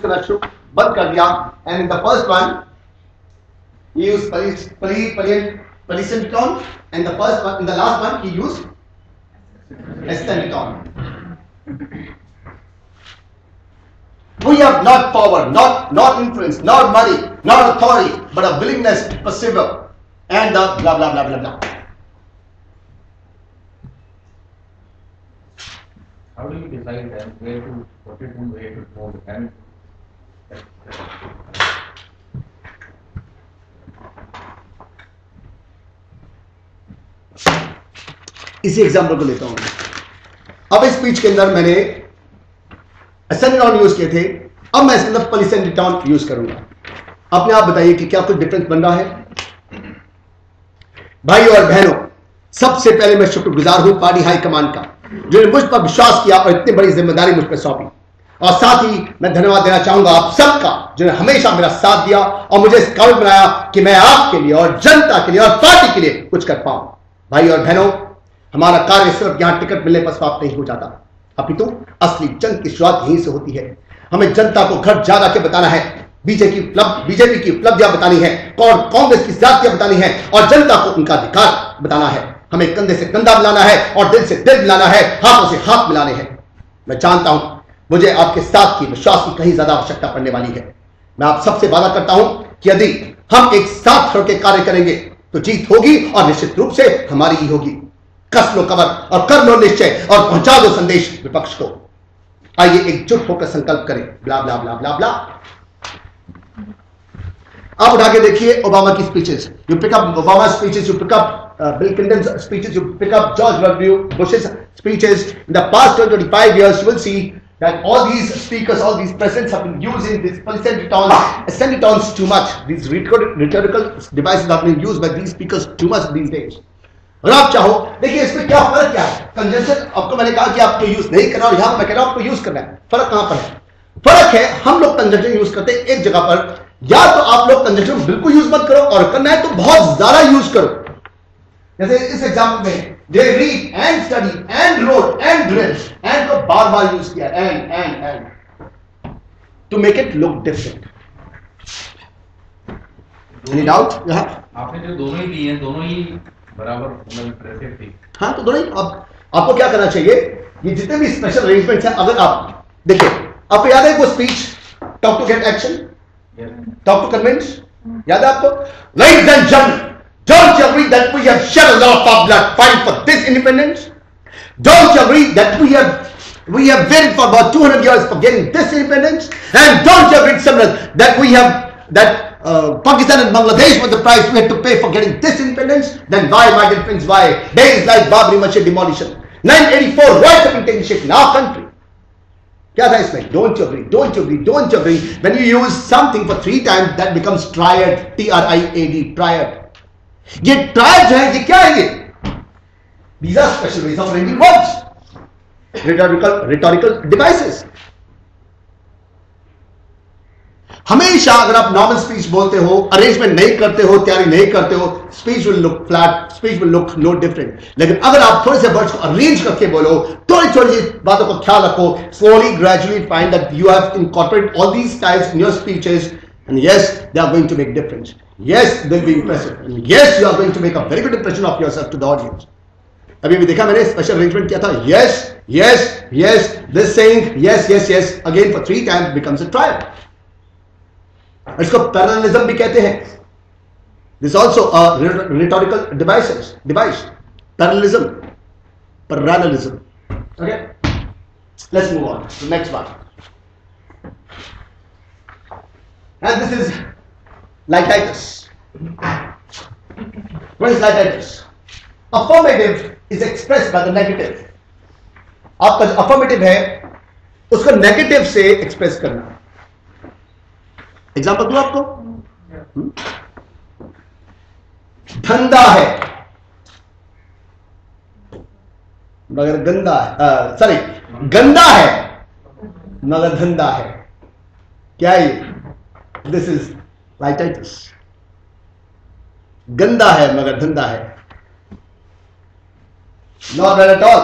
करना शुरू बंद कर दिया. And in the first one he used palisanditon, and the first one, in the last one he used estheneton. We have not power, not influence, not money, not authority, but a willingness to persevere, and the blah blah blah blah blah. How do you decide where to put it and where to hold it? And इसी example को लेता हूं. अब इस speech के अंदर मैंने एसेंडिटॉन use किए थे, अब मैं इसके अंदर पलिसेंडिटॉन यूज करूंगा. अपने आप बताइए कि क्या कुछ डिफरेंस बन रहा है? भाई और बहनों, सबसे पहले मैं शुक्रगुजार हूं पार्टी हाईकमान का, जिन्होंने मुझ पर विश्वास किया और इतनी बड़ी जिम्मेदारी मुझ पर सौंपी. और साथ ही मैं धन्यवाद देना चाहूंगा आप सबका, जिन्होंने हमेशा मेरा साथ दिया और मुझे इस काबिल बनाया कि मैं आपके लिए और जनता के लिए और पार्टी के लिए कुछ कर पाऊं. भाई और बहनों, हमारा कार्य सिर्फ यहां टिकट मिलने पर समाप्त नहीं हो जाता, अपितु असली जंग की शुरुआत यहीं से होती है. हमें जनता को घर जा के बताना है, बीजेपी की उपलब्धियां बतानी है, कांग्रेस की ज्यादतियां बतानी है और जनता को उनका अधिकार बताना है. हमें कंधे से कंधा मिलाना है और दिल से दिल मिलाना है, हाथों से हाथ मिलाने हैं. मैं जानता हूं मुझे आपके साथ की विश्वास की कहीं ज्यादा आवश्यकता पड़ने वाली है. मैं आप सबसे वादा करता हूं कि यदि हम एक साथ खड़े कार्य करेंगे तो जीत होगी और निश्चित रूप से हमारी ही होगी. कस लो कमर और कर लो निश्चय और पहुंचा दो संदेश विपक्ष को. आइए एकजुट होकर संकल्प करें. ब्ला ब्ला ब्ला ब्ला ब्ला. आप उठा के देखिए ओबामा की speeches. You pick up Obama speeches, you pick up Bill Clinton's speeches, you pick up George W. Bush's speeches. In the past 25 years, you will see that all these speakers, all these presidents have been using these palisanditon's too much. These rhetorical devices have been used by these speakers too much these days. अगर आप चाहो, देखिए इसमें क्या फर्क क्या है. Conjunction आपको मैंने कहा कि आपको यूज नहीं करना और यहां मैं कह रहा हूं आपको यूज करना है. फर्क कहां पर है? फर्क है हम लोग कंजंक्शन यूज करते हैं एक जगह पर, या तो आप लोग कंजंक्शन बिल्कुल यूज मत करो और करना है तो बहुत ज्यादा यूज करो. जैसे इस एग्जाम्पल में they read and study and wrote and read and को बार बार यूज किया and to make it look different. Any doubt? आपने जो दोनों ही दिए हैं, दोनों ही बराबर इंप्रेसिव थी. हाँ, तो दोनों ही. आपको क्या करना चाहिए, ये जितने भी स्पेशल अरेंजमेंट्स हैं, अगर आप देखिए, आपको याद है वो speech talk to get action, talk to convince, याद है आपको? Ladies and gentlemen, don't you agree that we have shed a lot of blood fighting for this independence? Don't you agree that we have waited for about 200 years for getting this independence? And don't you agree, Samrat, that we have Pakistan and Bangladesh were the price we had to pay for getting this independence? Then why, my dear friends, why days like Babri Masjid demolition, 984 rights of initiative in our country? क्या था इसमें? Don't you agree? Don't you agree? Don't you agree? When you use something for 3 times, that becomes triad, T-R-I-A-D, triad. ये triad जो है, ये क्या है? ये these are special ways of arranging words, rhetorical devices. हमेशा अगर आप नॉर्मल स्पीच बोलते हो, अरेंजमेंट नहीं करते हो, तैयारी नहीं करते हो, speech will look flat, speech will look no different. लेकिन अगर आप थोड़े से वर्ड्स को अरेंज करके बोलो, थोड़ी थोड़ी बातों को ख्याल रखो, slowly gradually find that you have incorporated all these styles in your speeches, and yes, they are going to make difference. Yes, they'll be impressive. And yes, you are going to make a very good impression of yourself to the audience. अभी भी देखा मैंने special arrangement किया था. Yes, yes, yes. This saying yes, yes, yes again for 3 times becomes a triad. इसको parallelism भी कहते हैं. This also a rhetorical device. Parallelism. Okay. Let's move on to the next one. And this is lightitis. What is lightitis? Affirmative is expressed by the negative. आपका जो affirmative है उसको negative से express करना. Example दूं आपको? धंधा है मगर गंदा है. सॉरी, गंदा है मगर धंधा है. क्या है ये? दिस इज लाइटाइटिस. गंदा है मगर धंधा है. Not bad at all.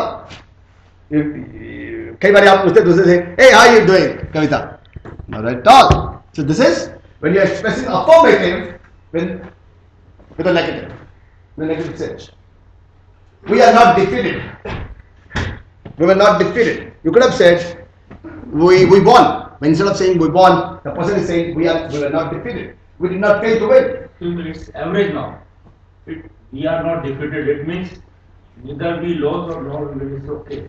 कई बार आप पूछते दूसरे से, hey, how are you doing, Kavita? not at all. So this is when you are expressing affirmative with a negative, the negative sense. We are not defeated. We were not defeated. You could have said we won. But instead of saying we won, the person is saying we were not defeated. We did not fail to win. It's average now. We are not defeated. It means neither we lost or no, it's okay.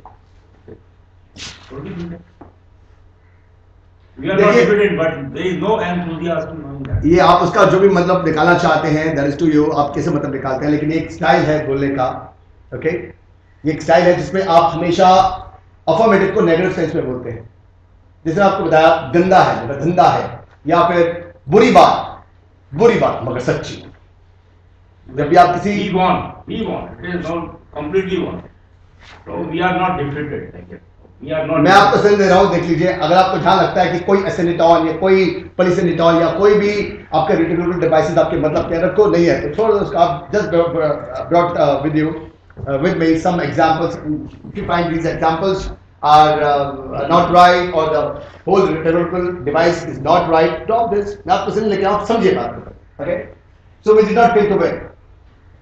We are not defeated, but there is no enthusiasm on that. ये आप उसका जो भी मतलब निकालना चाहते हैं, that is to you, आप कैसे मतलब निकालते हैं, लेकिन एक स्टाइल है बोलने का, ओके? ये एक स्टाइल है जिसमें आप हमेशा अफर्मेटिव को नेगेटिव सेंस में बोलते हैं. जैसे आपको बताया गंदा है मतलब धंधा है, या फिर बुरी बात मगर सच्ची. जब भी आप किसी we won, it is not completely won. So we are not defeated. We are not. मैं आपको सजेशन दे रहा हूं, देख लीजिए, अगर आपको ध्यान लगता है कि कोई एसेनिटॉन या कोई पॉलीसेनिटॉन या कोई भी आपके रिट्रीवेबल डिवाइसेस आपके मतलब के अंदर को नहीं है, तो थोड़ा उसका आप just brought with you with me some examples. If you find these examples are not right or the whole retrievable device is not right, drop this. मैं आपको सजेशन लेके आप समझिए बात को. Okay, so we did not fail to win,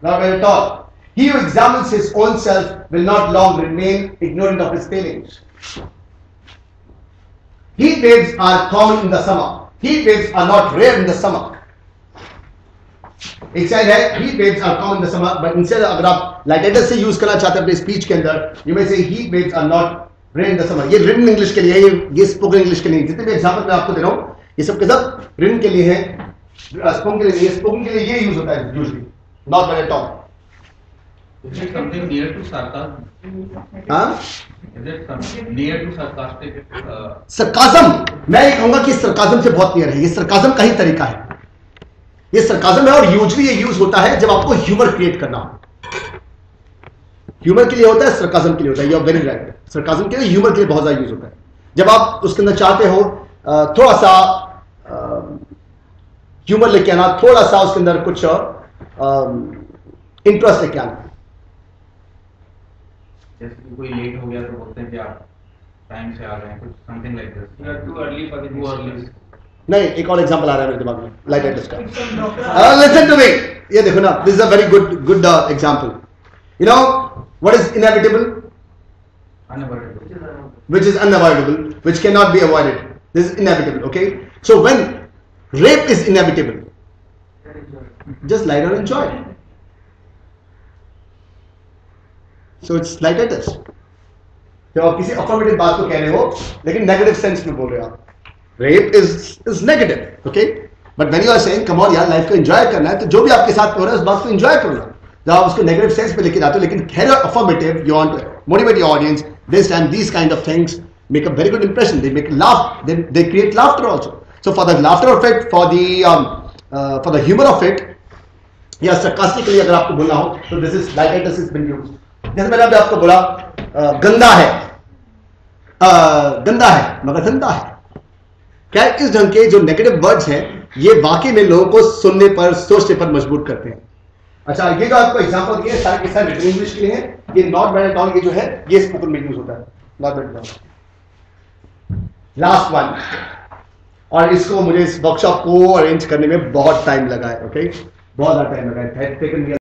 not at all. He who examines his own self will not long remain ignorant of his failings. Heat waves are common in the summer. Heat waves are not rare in the summer. एक side है heat waves are common in the summer, but instead अगर आप लाइटेटस से use करना चाहते हैं अपने speech के अंदर, you may say heat waves are not rare in the summer. ये written English के लिए है, ये spoken English के लिए. जितने भी एग्जांपल मैं आपको दे रहा हूँ, ये सब के सब written के लिए है, spoken के लिए. spoken के लिए ये यूज होता है usually, not at all. Is it something near to sarcasm? हाँ? Is it something near to sarcastic? Sarcasm, मैं ये कहूंगा कि सरकाजम से बहुत नियर है. ये सरकाजम का ही तरीका है. ये सरकाजम है और यूजुअली ये यूज होता है जब आपको ह्यूमर क्रिएट करना हो. ह्यूमर के लिए होता है, सरकाजम के लिए होता है. You are very right. Sarcasm के लिए, ह्यूमर के लिए बहुत ज्यादा यूज होता है. जब आप उसके अंदर चाहते हो थोड़ा सा ह्यूमर लेके आना, थोड़ा सा उसके अंदर कुछ इंटरेस्ट लेके आना. जैसे कि कोई लेट हो गया तो बोलते हैं कि आप टाइम से आ रहे हैं, कुछ something like this. You are too early for the too early. नहीं, एक और एग्जांपल आ रहा है मेरे दिमाग में, लाइटेटस का. Listen to me. ये देखो ना, this is a very good example. You know what is inevitable? Unavoidable. Which is unavoidable, which cannot be avoided. This is inevitable. Okay, so when rape is inevitable, just lie down and enjoy it. So it's lighthearted. जब आप किसी affirmative बात को कह रहे हो लेकिन negative sense में बोल रहे हो आप, rape is negative. Okay, but when you are saying come on यार, लाइफ को एंजॉय करना है, तो जो भी आपके साथ हो रहा है उस बात को एंजॉय करो ना. जब आप उसको नेगेटिव सेंस में लेके जाते हो, लेकिन खैर affirmative, you want to motivate your audience this and these kind of things make a very good impression. They make laugh, they create laughter also. So for the laughter of it, for the humor of it, या sarcastically अगर आपको बोलना हो, तो this is lighthearted has been used. जैसे मैंने अभी आपको बोला गंदा है मगर धंधा है. क्या इस ढंग के जो नेगेटिव वर्ड्स हैं, ये वाकई में लोगों को सुनने पर, सोचने पर मजबूर करते हैं. अच्छा, ये जो आपको एग्जांपल दिए सारे के सारे रिटन इंग्लिश के लिए हैं. ये नॉट बैड एट ऑल, ये जो है ये स्पोकन में यूज होता है. Not bad at all. Last one, और इसको मुझे इस वर्कशॉप को अरेंज करने में बहुत टाइम लगा है. ओके, बहुत टाइम लगा है.